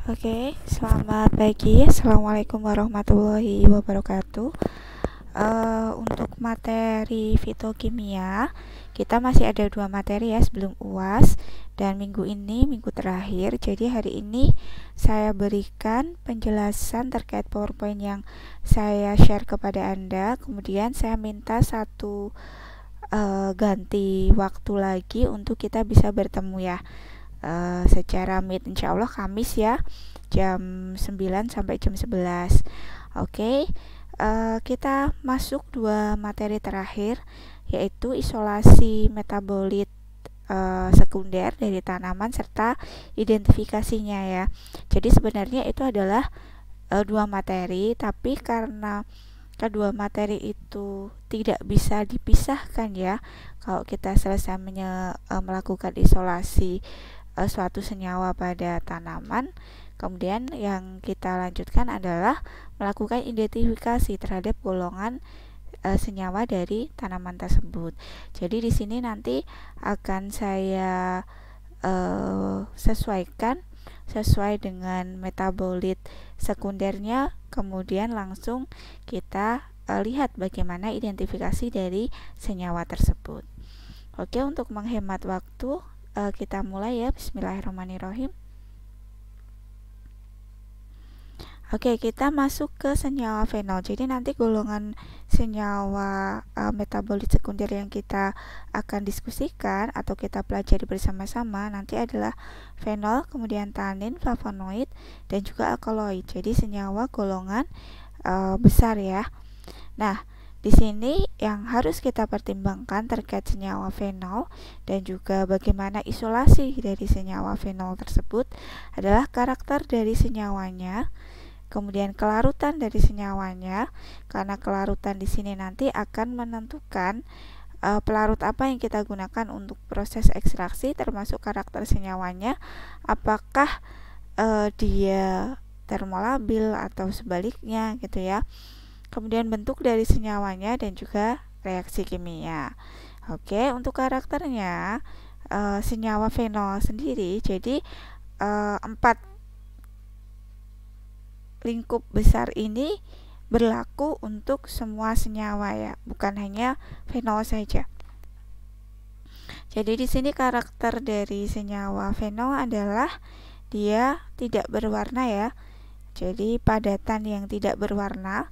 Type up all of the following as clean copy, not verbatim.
Oke, selamat pagi. Assalamualaikum warahmatullahi wabarakatuh. Untuk materi fitokimia, kita masih ada 2 materi ya sebelum UAS, dan minggu ini minggu terakhir. Jadi hari ini saya berikan penjelasan terkait PowerPoint yang saya share kepada Anda. Kemudian saya minta satu ganti waktu lagi untuk kita bisa bertemu ya. Secara meet insya Allah Kamis ya, jam 9 sampai jam 11. Oke, kita masuk 2 materi terakhir, yaitu isolasi metabolit sekunder dari tanaman serta identifikasinya ya. Jadi sebenarnya itu adalah 2 materi, tapi karena kedua materi itu tidak bisa dipisahkan ya. Kalau kita selesai melakukan isolasi suatu senyawa pada tanaman, kemudian yang kita lanjutkan adalah melakukan identifikasi terhadap golongan senyawa dari tanaman tersebut. Jadi di sini nanti akan saya sesuaikan sesuai dengan metabolit sekundernya, kemudian langsung kita lihat bagaimana identifikasi dari senyawa tersebut. Oke, untuk menghemat waktu, kita mulai ya. Bismillahirrahmanirrahim. Oke, kita masuk ke senyawa fenol. Jadi nanti golongan senyawa metabolit sekunder yang kita akan diskusikan atau kita pelajari bersama-sama nanti adalah fenol, kemudian tanin, flavonoid, dan juga alkaloid. Jadi senyawa golongan besar ya. Nah, di sini yang harus kita pertimbangkan terkait senyawa fenol dan juga bagaimana isolasi dari senyawa fenol tersebut adalah karakter dari senyawanya, kemudian kelarutan dari senyawanya, karena kelarutan di sini nanti akan menentukan pelarut apa yang kita gunakan untuk proses ekstraksi, termasuk karakter senyawanya, apakah dia termolabil atau sebaliknya gitu ya. Kemudian bentuk dari senyawanya dan juga reaksi kimia. Oke, untuk karakternya senyawa fenol sendiri, jadi 4 lingkup besar ini berlaku untuk semua senyawa ya, bukan hanya fenol saja. Jadi di sini karakter dari senyawa fenol adalah dia tidak berwarna ya. Jadi padatan yang tidak berwarna.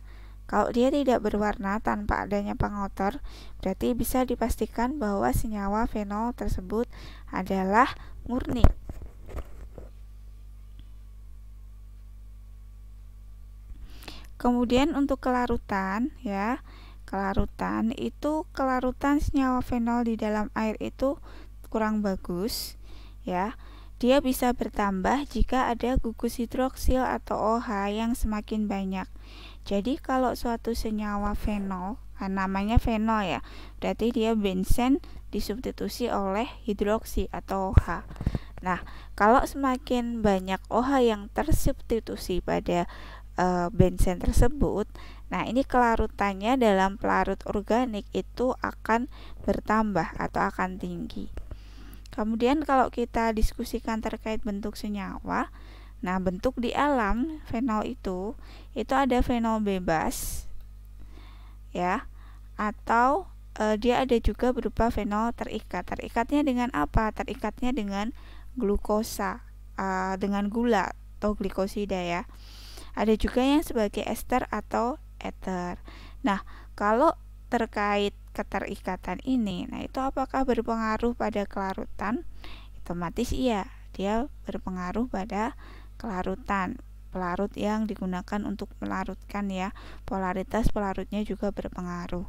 Kalau dia tidak berwarna tanpa adanya pengotor, berarti bisa dipastikan bahwa senyawa fenol tersebut adalah murni. Kemudian untuk kelarutan ya, kelarutan senyawa fenol di dalam air itu kurang bagus ya. Dia bisa bertambah jika ada gugus hidroksil atau OH yang semakin banyak. Jadi kalau suatu senyawa fenol, namanya fenol ya, berarti dia benzen disubstitusi oleh hidroksi atau OH. Nah, kalau semakin banyak OH yang tersubstitusi pada benzen tersebut, nah ini kelarutannya dalam pelarut organik itu akan bertambah atau akan tinggi. Kemudian kalau kita diskusikan terkait bentuk senyawa, nah bentuk di alam fenol itu ada fenol bebas ya, atau dia ada juga berupa fenol terikat. Terikatnya dengan apa? Terikatnya dengan glukosa, dengan gula atau glikosida ya. Ada juga yang sebagai ester atau ether. Nah, kalau terkait keterikatan ini, nah itu apakah berpengaruh pada kelarutan? Otomatis iya, dia berpengaruh pada kelarutan. Pelarut yang digunakan untuk melarutkan ya, polaritas pelarutnya juga berpengaruh.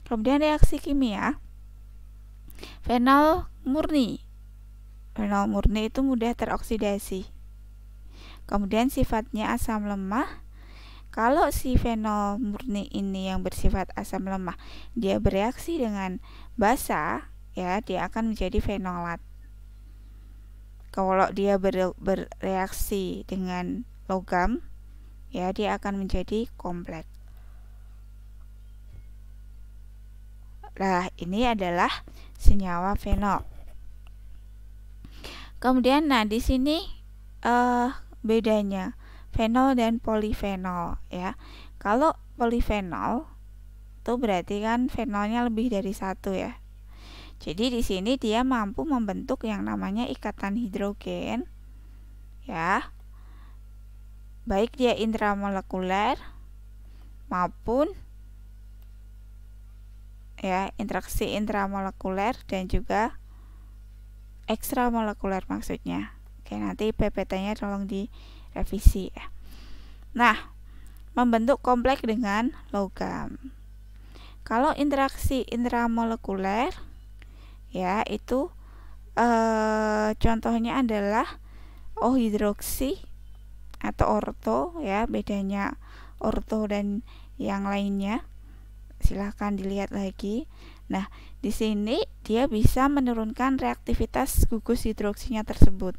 Kemudian reaksi kimia, fenol murni. Fenol murni itu mudah teroksidasi. Kemudian sifatnya asam lemah. Kalau si fenol murni ini yang bersifat asam lemah, dia bereaksi dengan basa ya, dia akan menjadi fenolat. Kalau dia bereaksi dengan logam ya, dia akan menjadi kompleks. Nah, ini adalah senyawa fenol. Kemudian nah di sini bedanya fenol dan polifenol ya. Kalau polifenol itu berarti kan fenolnya lebih dari satu ya. Jadi di sini dia mampu membentuk yang namanya ikatan hidrogen ya. Baik dia intramolekuler maupun ya interaksi intramolekuler dan juga ekstramolekuler maksudnya. Oke, nanti PPT-nya tolong direvisi ya. Nah, membentuk kompleks dengan logam. Kalau interaksi intramolekuler ya itu contohnya adalah O hidroksi atau orto ya, bedanya orto dan yang lainnya silahkan dilihat lagi. Nah, di sini dia bisa menurunkan reaktivitas gugus hidroksinya tersebut.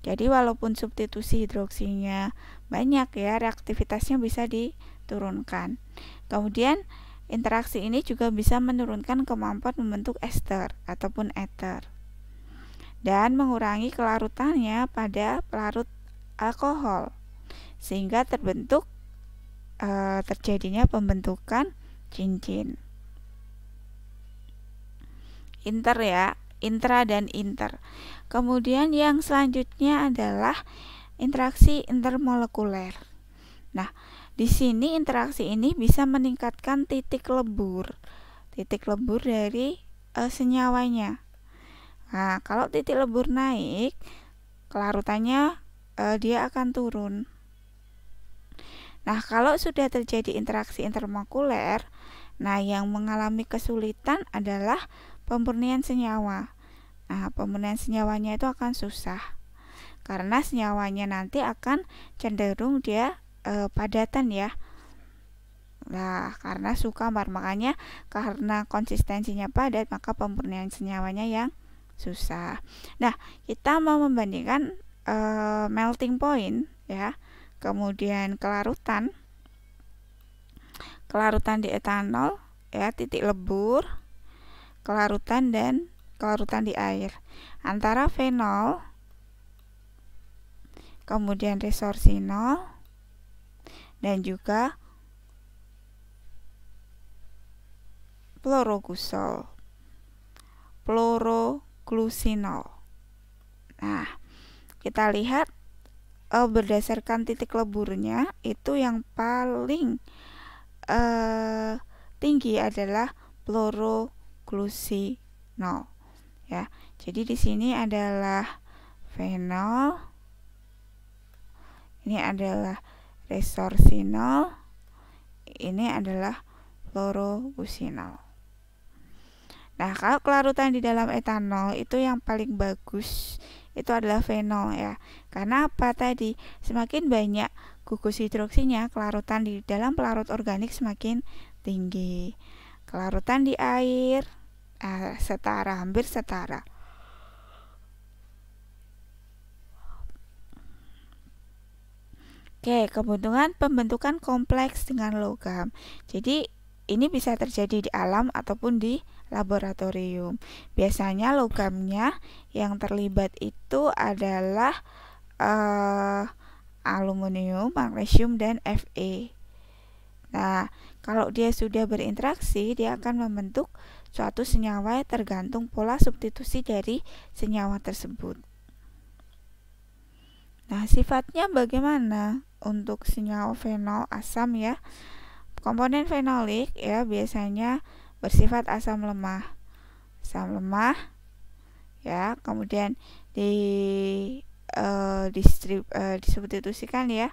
Jadi walaupun substitusi hidroksinya banyak ya, reaktivitasnya bisa diturunkan. Kemudian interaksi ini juga bisa menurunkan kemampuan membentuk ester ataupun ether dan mengurangi kelarutannya pada pelarut alkohol sehingga terjadinya pembentukan cincin. Inter ya, intra dan inter. Kemudian yang selanjutnya adalah interaksi intermolekuler. Nah, di sini interaksi ini bisa meningkatkan titik lebur dari senyawanya. Nah, kalau titik lebur naik, kelarutannya dia akan turun. Nah, kalau sudah terjadi interaksi intermolekuler, nah yang mengalami kesulitan adalah pemurnian senyawa. Nah, pemurnian senyawanya itu akan susah karena senyawanya nanti akan cenderung dia padatan ya. Nah, karena sukar, makanya karena konsistensinya padat, maka pemurnian senyawanya yang susah. Nah, kita mau membandingkan melting point ya, kemudian kelarutan di etanol ya, titik lebur, kelarutan di air antara fenol kemudian resorsinol dan juga fluoroglucinol. Nah, kita lihat berdasarkan titik leburnya itu yang paling tinggi adalah fluoroglucinol ya. Jadi di sini adalah fenol, ini adalah resorsinol, ini adalah fluoroglucinol. Nah, kalau kelarutan di dalam etanol itu yang paling bagus itu adalah fenol ya. Karena apa tadi? Semakin banyak gugus hidroksinya, kelarutan di dalam pelarut organik semakin tinggi. Kelarutan di air hampir setara. Oke, keuntungan pembentukan kompleks dengan logam. Jadi ini bisa terjadi di alam ataupun di laboratorium. Biasanya logamnya yang terlibat itu adalah aluminium, magnesium, dan Fe. Nah, kalau dia sudah berinteraksi, dia akan membentuk suatu senyawa tergantung pola substitusi dari senyawa tersebut. Nah, sifatnya bagaimana untuk senyawa fenol asam ya? Komponen fenolik ya biasanya bersifat asam lemah ya, kemudian disubstitusikan ya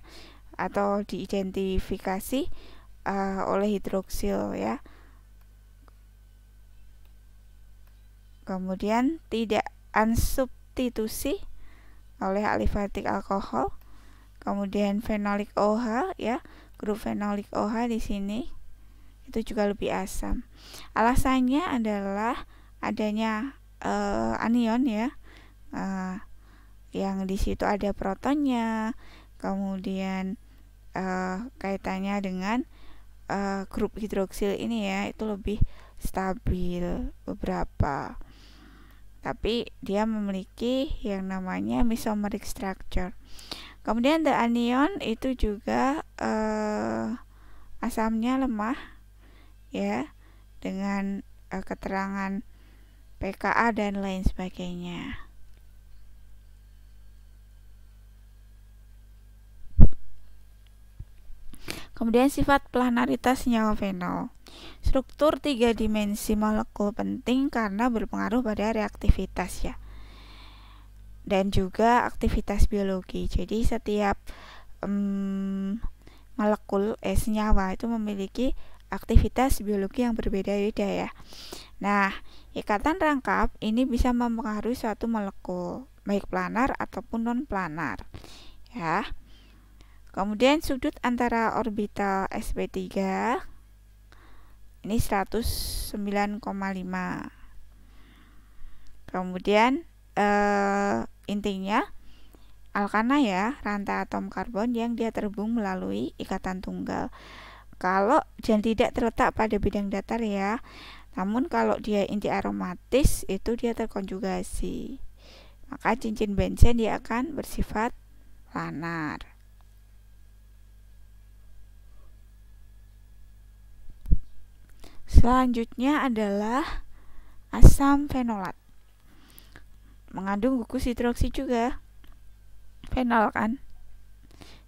atau diidentifikasi oleh hidroksil ya, kemudian tidak ansubstitusi oleh alifatik alkohol, kemudian fenolik OH ya, grup fenolik OH di sini itu juga lebih asam. Alasannya adalah adanya anion ya, yang di situ ada protonnya, kemudian kaitannya dengan grup hidroksil ini ya, itu lebih stabil beberapa. Tapi dia memiliki yang namanya mesomeric structure. Kemudian the anion itu juga asamnya lemah ya, dengan keterangan pKa dan lain sebagainya. Kemudian sifat planaritas senyawa fenol. Struktur 3 dimensi molekul penting karena berpengaruh pada reaktivitas ya, dan juga aktivitas biologi. Jadi setiap molekul senyawa itu memiliki aktivitas biologi yang berbeda-beda ya. Nah, ikatan rangkap ini bisa mempengaruhi suatu molekul, baik planar ataupun non planar ya. Kemudian sudut antara orbital sp3 ini 109,5. Kemudian intinya alkana ya, rantai atom karbon yang dia terhubung melalui ikatan tunggal. Kalau dan tidak terletak pada bidang datar ya. Namun kalau dia inti aromatis itu dia terkonjugasi. Maka cincin benzen dia akan bersifat planar. Selanjutnya adalah asam fenolat. Mengandung gugus hidroksi juga. Fenol kan.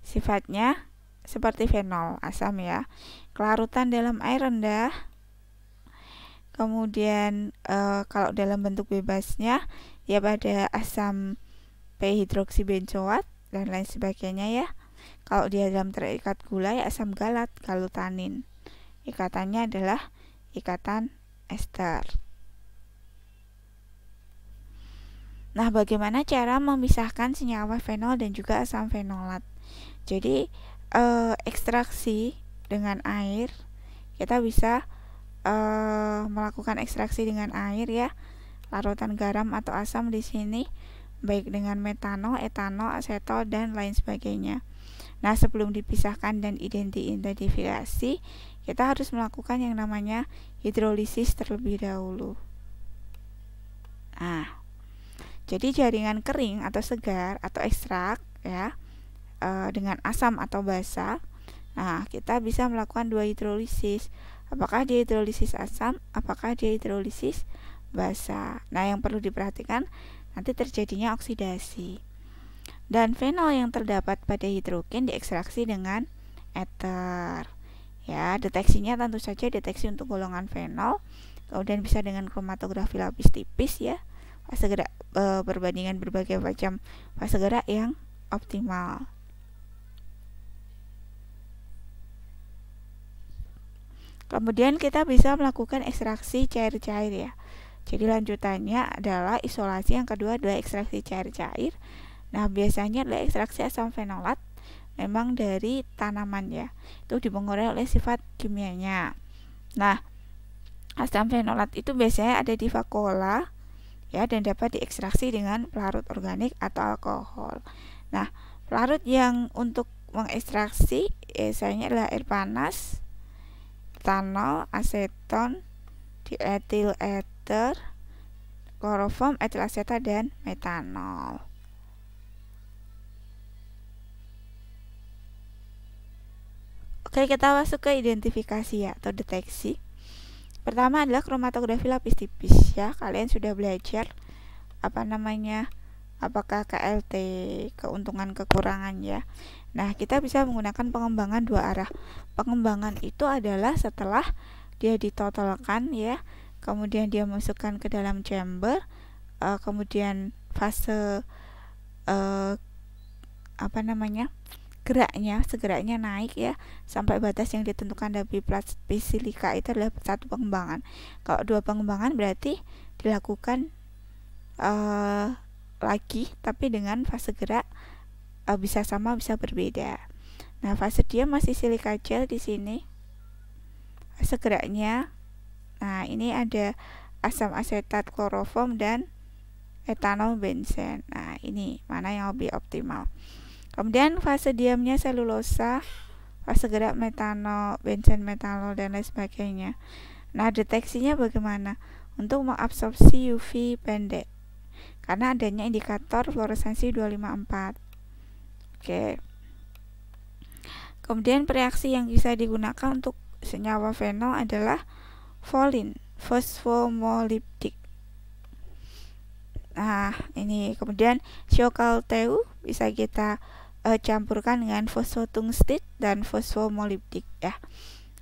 Sifatnya seperti fenol, asam ya. Kelarutan dalam air rendah. Kemudian kalau dalam bentuk bebasnya ya pada asam p-hidroksibenzoat dan lain sebagainya ya. Kalau dia dalam terikat gula ya asam galat, galutanin. Ikatannya adalah ikatan ester. Nah, bagaimana cara memisahkan senyawa fenol dan juga asam fenolat? Jadi ekstraksi dengan air, kita bisa melakukan ekstraksi dengan air ya, larutan garam atau asam di sini, baik dengan metanol, etanol, asetol dan lain sebagainya. Nah, sebelum dipisahkan dan identifikasi, kita harus melakukan yang namanya hidrolisis terlebih dahulu. Nah, jadi jaringan kering atau segar atau ekstrak ya, dengan asam atau basa. Nah, kita bisa melakukan dua hidrolisis. Apakah dia hidrolisis asam, apakah dia hidrolisis basa. Nah, yang perlu diperhatikan nanti terjadinya oksidasi. Dan fenol yang terdapat pada hidrogen diekstraksi dengan eter. Ya, deteksinya tentu saja deteksi untuk golongan fenol. Kemudian bisa dengan kromatografi lapis tipis ya. Fase gerak perbandingan berbagai macam fase gerak yang optimal. Kemudian kita bisa melakukan ekstraksi cair-cair ya. Jadi lanjutannya adalah isolasi, yang kedua adalah ekstraksi cair-cair. Nah, biasanya adalah ekstraksi asam fenolat memang dari tanaman ya. Itu dipengaruhi oleh sifat kimianya. Nah, asam fenolat itu biasanya ada di vakuola ya, dan dapat diekstraksi dengan pelarut organik atau alkohol. Nah, pelarut yang untuk mengekstraksi biasanya adalah air panas, etanol, aseton, dietil ether, kloroform, etil asetat dan metanol. Oke, kita masuk ke identifikasi ya, atau deteksi. Pertama adalah kromatografi lapis tipis ya. Kalian sudah belajar apakah KLT, keuntungan kekurangan ya. Nah, kita bisa menggunakan pengembangan dua arah. Pengembangan itu adalah setelah dia ditotalkan ya, kemudian dia masukkan ke dalam chamber, kemudian fase geraknya naik ya sampai batas yang ditentukan dari plastis silika, itu adalah satu pengembangan. Kalau dua pengembangan berarti dilakukan lagi tapi dengan fase gerak bisa sama bisa berbeda. Nah, fase dia masih silika gel di sini. Fase geraknya, nah ini ada asam asetat, kloroform dan etanol benzen. Nah, ini mana yang lebih optimal. Kemudian fase diamnya selulosa, fase gerak metanol, benzen metanol dan lain sebagainya. Nah, deteksinya bagaimana? Untuk mengabsorpsi UV pendek, karena adanya indikator fluoresensi 254. Oke. Kemudian reaksi yang bisa digunakan untuk senyawa fenol adalah volin, fosfomolibdik. Nah, ini kemudian Syokalteu bisa kita campurkan dengan fosfotungstit dan fosfomolibdik ya.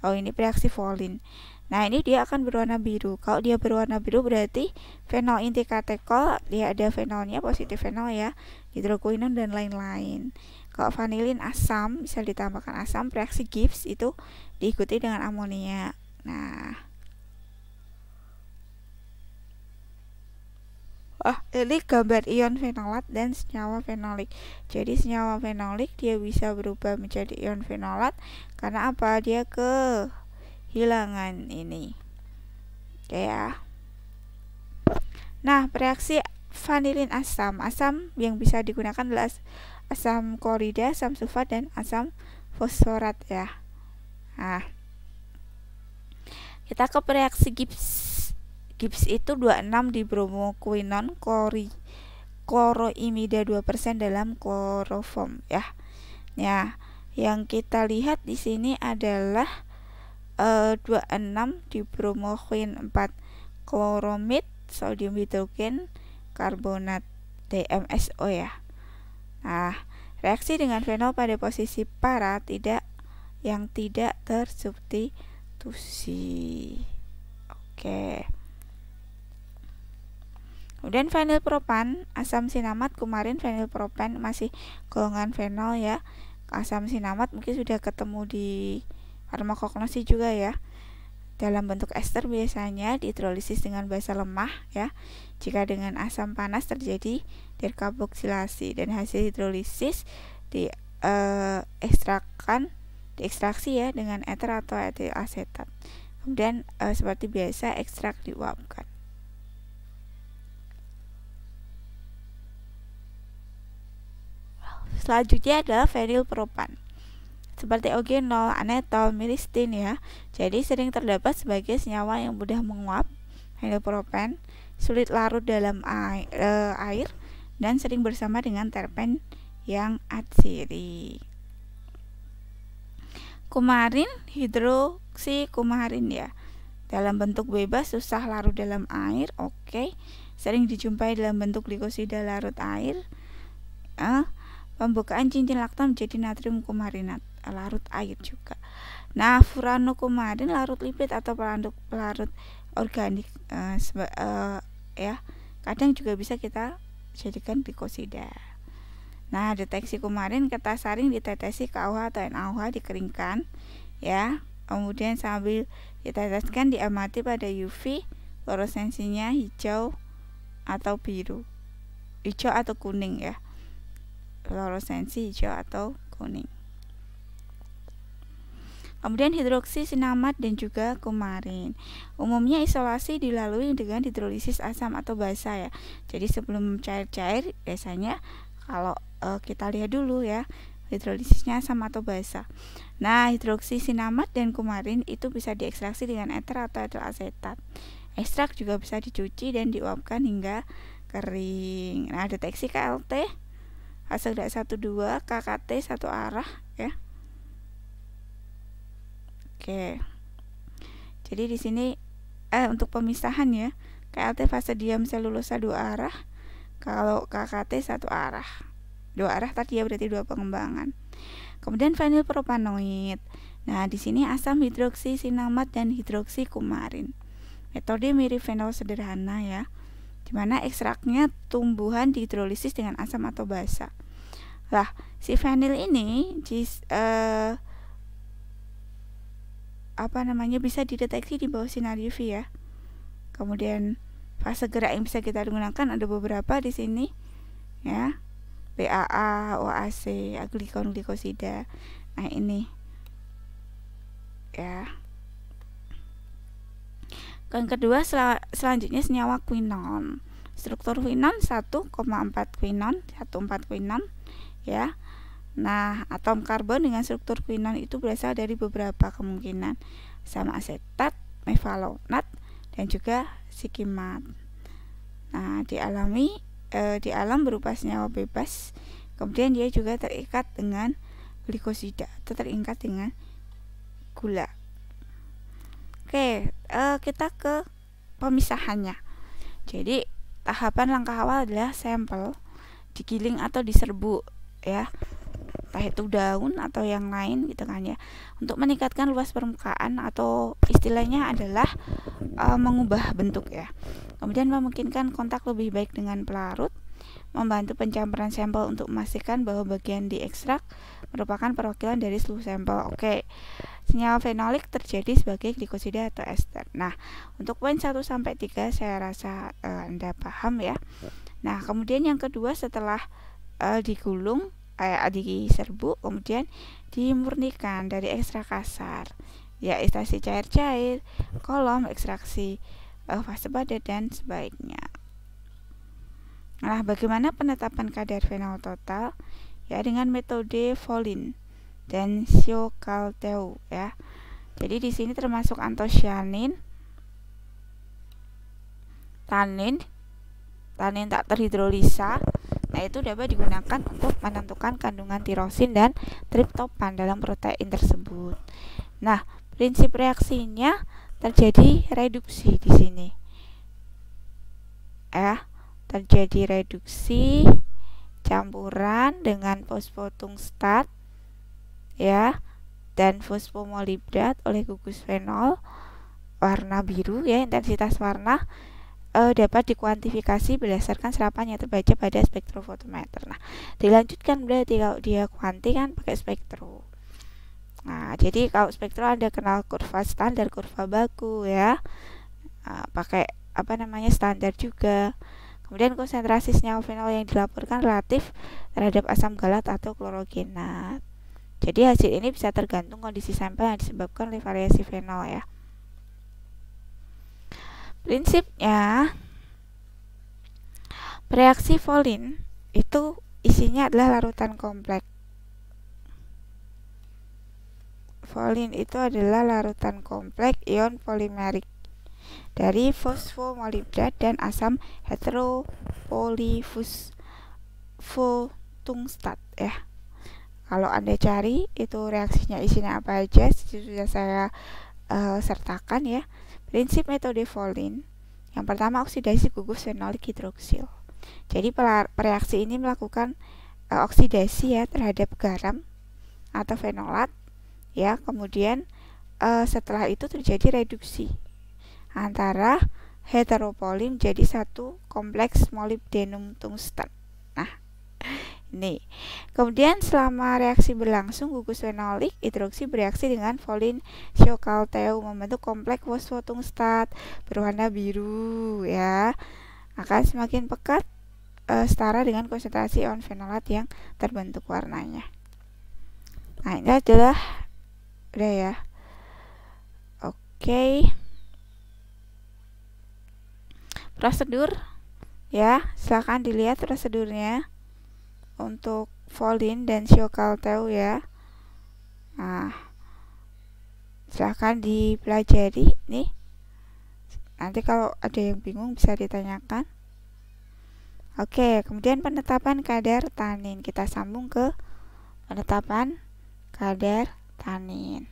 Oh, ini reaksi volin. Nah, ini dia akan berwarna biru. Kalau dia berwarna biru berarti fenol inti katekol, dia ada fenolnya, positif fenol ya, hidrokuinon dan lain-lain. Kalau vanilin asam, bisa ditambahkan asam, reaksi Gibbs itu diikuti dengan amonia. Nah, ini gambar ion fenolat dan senyawa fenolik. Jadi senyawa fenolik dia bisa berubah menjadi ion fenolat karena apa? Dia kehilangan ini. Oke ya. Nah, reaksi vanilin asam. Asam yang bisa digunakan adalah asam klorida, asam sulfat, dan asam fosforat ya. Nah, kita ke reaksi Gibbs. Gibbs itu 26 di bromokuinon kloroimida 2% dalam kloroform ya. Ya, yang kita lihat di sini adalah 26 di bromokuin 4 kloromid sodium hidrogen karbonat DMSO ya. Nah, reaksi dengan fenol pada posisi para yang tidak tersubstitusi. Oke. Kemudian fenilpropan, asam sinamat, kemarin fenilpropan masih golongan fenol ya. Asam sinamat mungkin sudah ketemu di farmakognosi juga ya. Dalam bentuk ester biasanya dihidrolisis dengan basa lemah ya. Jika dengan asam panas terjadi dekarboksilasi dan hasil hidrolisis diekstraksi ya dengan eter atau etil asetat. Kemudian seperti biasa ekstrak diuapkan. Selanjutnya adalah fenilpropan. Seperti eugenol, anetol, miristin ya. Jadi sering terdapat sebagai senyawa yang mudah menguap. Fenilpropan sulit larut dalam air dan sering bersama dengan terpen yang atsiri. Kumarin, hidroksikumarin ya. Dalam bentuk bebas susah larut dalam air, oke. Sering dijumpai dalam bentuk glikosida larut air. Pembukaan cincin laktam menjadi natrium kumarinat, larut air juga. Nah, furanokumarin larut lipid atau pelarut organik ya. Kadang juga bisa kita jadikan glikosida. Nah, deteksi kumarin kertas saring ditetesi KOH atau NaOH dikeringkan ya. Kemudian sambil diteteskan diamati pada UV, fluoresensinya hijau atau biru. Hijau atau kuning ya. Fluoresensi hijau atau kuning. Kemudian hidroksi sinamat dan juga kumarin. Umumnya isolasi dilalui dengan hidrolisis asam atau basa ya. Jadi sebelum cair-cair biasanya kalau kita lihat dulu ya hidrolisisnya asam atau basa. Nah, hidroksi sinamat dan kumarin itu bisa diekstraksi dengan eter atau etil asetat. Ekstrak juga bisa dicuci dan diuapkan hingga kering. Nah, deteksi KLT hasil 12, KKT satu arah ya. Oke. Jadi di sini untuk pemisahan ya, KLT fase diam selulosa 2 arah, kalau KKT satu arah. 2 arah tadi ya berarti 2 pengembangan. Kemudian fenilpropanoid. Nah, di sini asam hidroksi sinamat dan hidroksi kumarin. Metode mirip fenol sederhana ya. Dimana ekstraknya tumbuhan dihidrolisis dengan asam atau basa. Lah, si fenil ini bisa dideteksi di bawah sinar UV ya. Kemudian fase gerak yang bisa kita gunakan ada beberapa di sini ya. BAA, OAC, aglikon glikosida. Nah, ini ya. Yang kedua selanjutnya senyawa quinon. Struktur quinon 1,4 quinon, 14 quinon ya. Nah, atom karbon dengan struktur quinon itu berasal dari beberapa kemungkinan, sama asetat, mevalonat, dan juga sikimat. Nah, di alam berupa senyawa bebas Kemudian dia juga terikat dengan glikosida atau terikat dengan gula. Oke, kita ke pemisahannya. Jadi tahapan langkah awal adalah sampel digiling atau diserbuk ya, entah itu daun atau yang lain gitu kan ya, untuk meningkatkan luas permukaan atau istilahnya adalah mengubah bentuk ya. Kemudian memungkinkan kontak lebih baik dengan pelarut, membantu pencampuran sampel untuk memastikan bahwa bagian diekstrak merupakan perwakilan dari seluruh sampel. Oke. Senyawa fenolik terjadi sebagai glikosida atau ester. Nah, untuk poin 1 sampai 3 saya rasa Anda paham ya. Nah, kemudian yang kedua setelah digulung, diserbuk, kemudian dimurnikan dari ekstrak kasar. Ya, ekstraksi cair-cair, kolom, ekstraksi fase padat dan sebaiknya. Nah, bagaimana penetapan kadar fenol total? Ya, dengan metode Volin dan Siokalteu ya. Jadi di sini termasuk antosianin, tanin tak terhidrolisa. Nah, itu dapat digunakan untuk menentukan kandungan tirosin dan triptopan dalam protein tersebut. Nah, prinsip reaksinya terjadi reduksi di sini. Ya, terjadi reduksi campuran dengan fosfotungstat ya dan fosfomolibdat oleh gugus fenol warna biru ya. Intensitas warna dapat dikuantifikasi berdasarkan serapan yang terbaca pada spektrofotometer. Nah, dilanjutkan berarti kalau dia kuanti kan pakai spektro. Nah, jadi kalau spektro Anda kenal kurva standar, kurva baku ya. Pakai standar juga. Kemudian konsentrasi senyawa fenol yang dilaporkan relatif terhadap asam galat atau klorogenat. Jadi hasil ini bisa tergantung kondisi sampel yang disebabkan oleh variasi fenol ya. Prinsipnya reaksi Volin itu isinya adalah larutan kompleks. Volin itu adalah larutan kompleks ion polimerik dari fosfomolibdat dan asam heteropolifosfotungstat ya. Kalau Anda cari itu reaksinya isinya apa aja sudah saya sertakan ya. Prinsip metode Volin. Yang pertama oksidasi gugus fenolik hidroksil. Jadi reaksi ini melakukan oksidasi ya terhadap garam atau fenolat ya. Kemudian setelah itu terjadi reduksi antara heteropoli menjadi satu kompleks molibdenum tungstat. Nah, ini. Kemudian selama reaksi berlangsung, gugus fenolik hidroksi bereaksi dengan Volin Siokalteu membentuk kompleks fosfotungstat berwarna biru ya. Akan semakin pekat setara dengan konsentrasi ion fenolat yang terbentuk warnanya. Nah, ini adalah udah ya. Oke. Prosedur ya, silakan dilihat prosedurnya untuk Volin dan Siokalteu ya. Nah, silahkan dipelajari nih. Nanti kalau ada yang bingung bisa ditanyakan. Oke, kemudian penetapan kadar tanin. Kita sambung ke penetapan kadar tanin.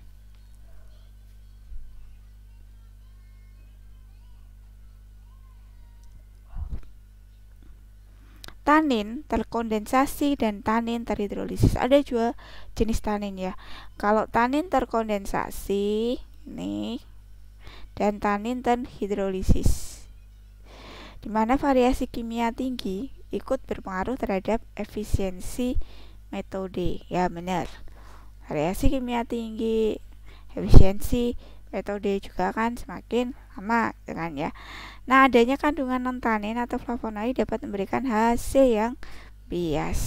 Tanin terkondensasi dan tanin terhidrolisis. Ada juga jenis tanin ya. Kalau tanin terkondensasi nih dan tanin terhidrolisis, di mana variasi kimia tinggi ikut berpengaruh terhadap efisiensi metode. Ya benar. Variasi kimia tinggi, efisiensi metode juga kan semakin lama dengan ya. Nah, adanya kandungan non-tanin atau flavonoid dapat memberikan hasil yang bias.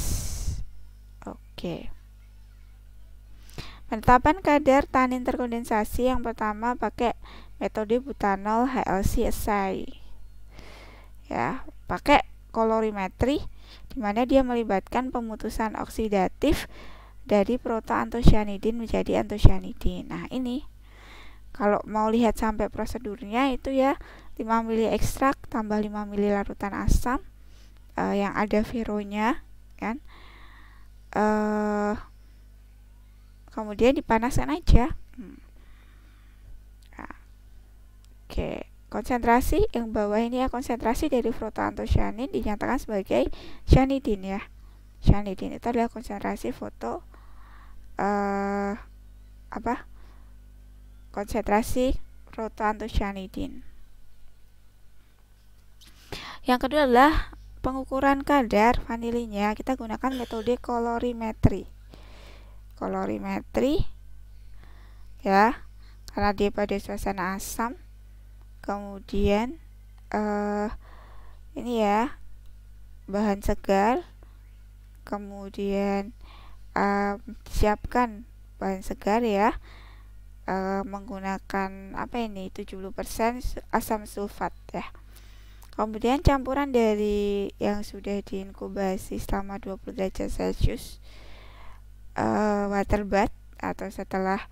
Oke. Penetapan kadar tanin terkondensasi yang pertama pakai metode butanol HLC assay. Ya, pakai kolorimetri di mana dia melibatkan pemutusan oksidatif dari protoantosianidin menjadi antosianidin. Nah, ini kalau mau lihat sampai prosedurnya itu ya 5 ml ekstrak tambah 5 ml larutan asam yang ada veronya kan. kemudian dipanaskan aja. Nah, oke, konsentrasi yang bawah ini ya, konsentrasi dari fotoantosianin dinyatakan sebagai cyanidin ya. Cyanidin itu adalah konsentrasi konsentrasi protoantocyanidin. Yang kedua adalah pengukuran kadar vanilinnya. Kita gunakan metode kolorimetri. Kolorimetri ya, karena dia pada suasana asam. Kemudian ini ya, bahan segar. Kemudian siapkan bahan segar ya, menggunakan 70% asam sulfat ya. Kemudian campuran dari yang sudah diinkubasi selama 20 derajat Celcius water bath atau setelah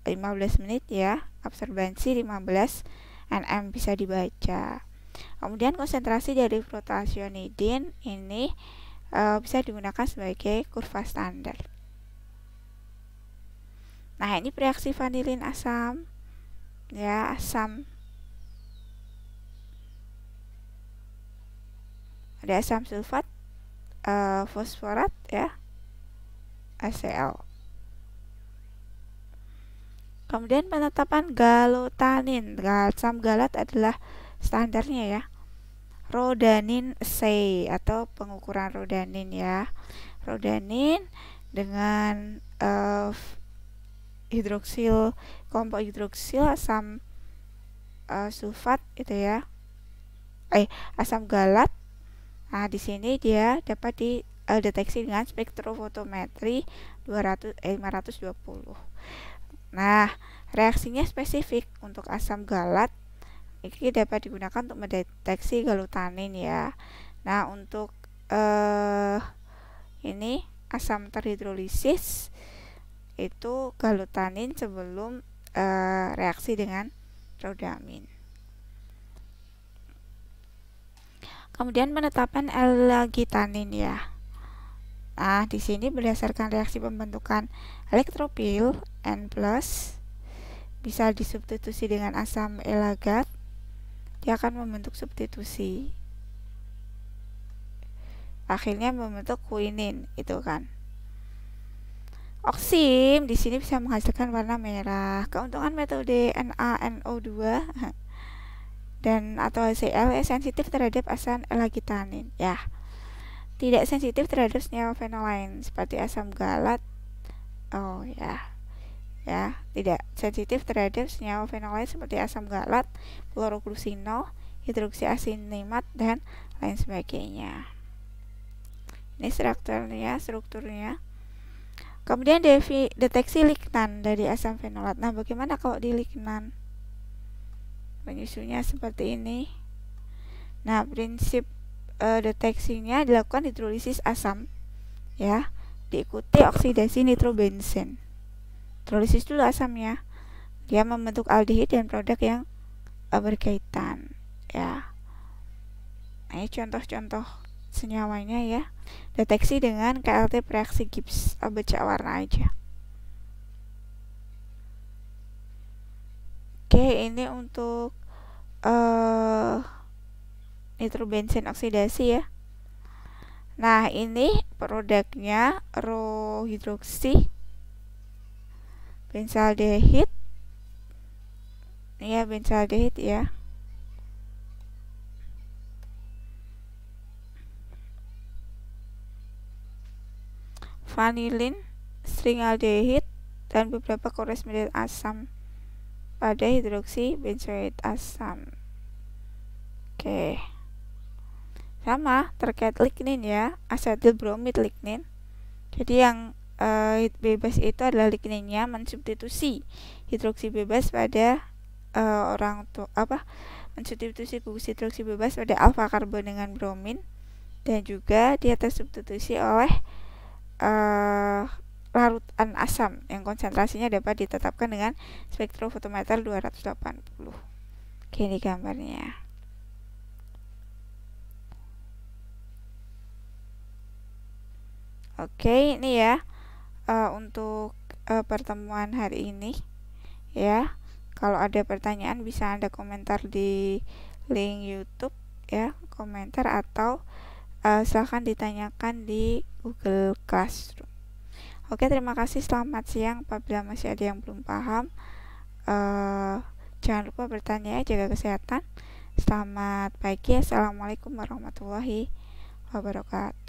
15 menit ya, absorbansi 15 nm bisa dibaca. Kemudian konsentrasi dari protoantocyanidin ini bisa digunakan sebagai kurva standar. Nah, ini reaksi vanilin asam ya, ada asam sulfat, fosforat ya, HCl. Kemudian penetapan galotanin. Asam galat adalah standarnya ya, rodanin assay atau pengukuran rodanin ya. Rodanin dengan kelompok hidroksil asam sulfat itu ya, asam galat. Nah, di sini dia dapat dideteksi dengan spektrofotometri 520. Nah, reaksinya spesifik untuk asam galat ini dapat digunakan untuk mendeteksi galotanin ya. Nah, untuk ini asam terhidrolisis itu galotanin sebelum reaksi dengan rodamin. Kemudian penetapan L-gitanin ya. Nah, di sini berdasarkan reaksi pembentukan elektropil N+, bisa disubstitusi dengan asam elagat, dia akan membentuk substitusi. Akhirnya membentuk quinin, itu kan. Oksim di sini bisa menghasilkan warna merah. Keuntungan metode NaNO2 dan atau HCl sensitif terhadap asam L-gitanin ya. Tidak sensitif terhadap senyawa fenol seperti asam galat. Tidak sensitif terhadap senyawa fenol seperti asam galat, fluoroglucinol, hidroksiasinimat dan lain sebagainya. Ini strukturnya. Kemudian deteksi lignan dari asam fenolat. Nah, bagaimana kalau di lignan? Penyusunnya seperti ini. Nah, prinsip deteksinya dilakukan hidrolisis asam ya, diikuti oksidasi nitrobenzen. Hidrolisis dulu asamnya, dia membentuk aldehid dan produk yang berkaitan ya. Nah, ini contoh-contoh senyawanya ya. Deteksi dengan KLT reaksi Gibbs, baca warna aja. Oke, ini untuk nitrobenzen oksidasi ya. Nah, ini produknya rohidroksi benzaldehid ya, benzaldehid ya. Vanilin, stringaldehid dan beberapa korespondan asam pada hidroksi benzoat asam. Oke. Sama terkait lignin ya, asetil bromid lignin. Jadi yang bebas itu adalah ligninnya mensubstitusi hidroksi bebas pada mensubstitusi gugus hidroksi bebas pada alfa karbon dengan bromin, dan juga dia tersubstitusi oleh larutan asam yang konsentrasinya dapat ditetapkan dengan spektrofotometer 280. Oke, ini gambarnya. Oke, ini ya untuk pertemuan hari ini ya. Kalau ada pertanyaan bisa Anda komentar di link YouTube ya, komentar atau silahkan ditanyakan di Google Classroom. Oke, terima kasih. Selamat siang. Apabila masih ada yang belum paham, jangan lupa bertanya ya, jaga kesehatan. Selamat pagi. Assalamualaikum warahmatullahi wabarakatuh.